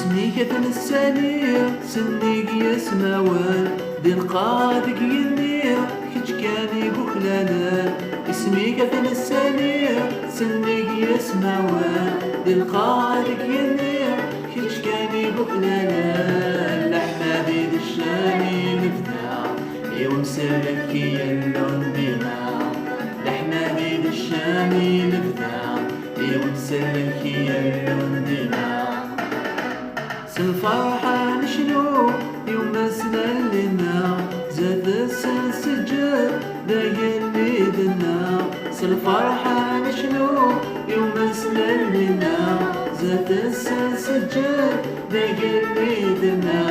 اسمي كتن السنير سنيق يسماوان دين قادق ينير كيش كاني بخلانا. اسمي كتن السنير سنيق يسماوان دين قادق ينير كيش كاني بخلانا. لحنا ديد الشامي مفتاح يومسلك يلون دماغ. لحنا ديد الشامي مفتاح يومسلك يلون دماغ. الفرحة نشنو يوم سللنا زاد السجاد داير بيدنا. الفرحة نشنو يوم سللنا زاد السجاد داير بيدنا.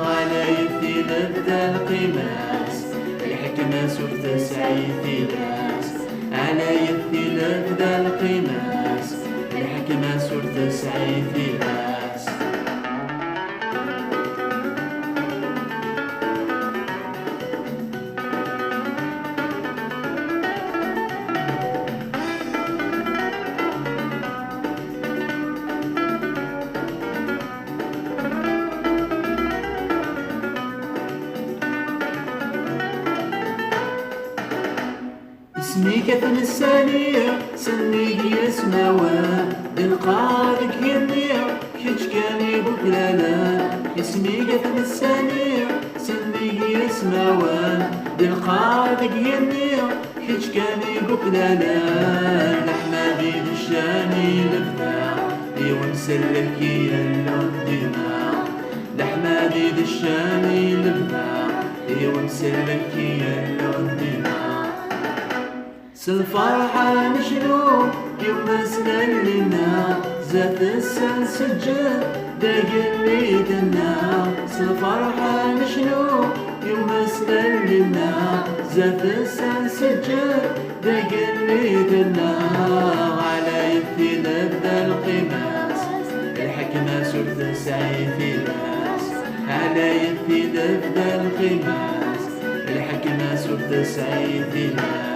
على يدي لبدا القماس الحكمة سوف تسعي ناس. على يدي لبدا القماس الحكمة سوف تسعي ناس. اسمي كتن السنير سنيق يسماوان القادق ينير كيش كاني بكلالا. اسمي كتن السنير سنيق يسماوان القادق ينير كيش كاني بكلالا. لحنا ديد الشامي لفتاح يونسلك يلون دماغ. لحنا ديد الشامي لفتاح يونسلك يلون دماغ. الفرحة نشنو يوم سللنا زاد السجاد داير بيدنا. الفرحة نشنو يوم سللنا زاد السجاد داير بيدنا. على يدي لبدا القماس الحكمة سوف تسعي ناس. على يدي لبدا القماس الحكمة سوف تسعي ناس.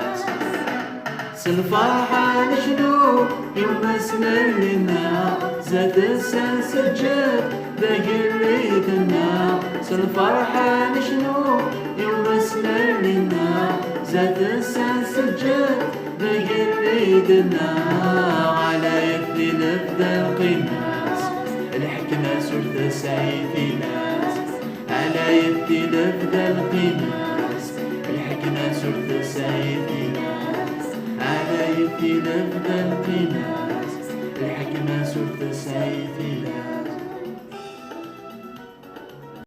الفرحة نشنو يوم سللنا زاد السجاد داير بيدنا. الفرحة نشنو يوم سللنا زاد السجاد داير بيدنا. على يدي لبدا القماس الحكمة سوف تسعي ناس. على يدي لبدا القماس الحكمة سوف تسعي ناس. على يدي لبدا القماس الحكمة سوف تسعي ناس.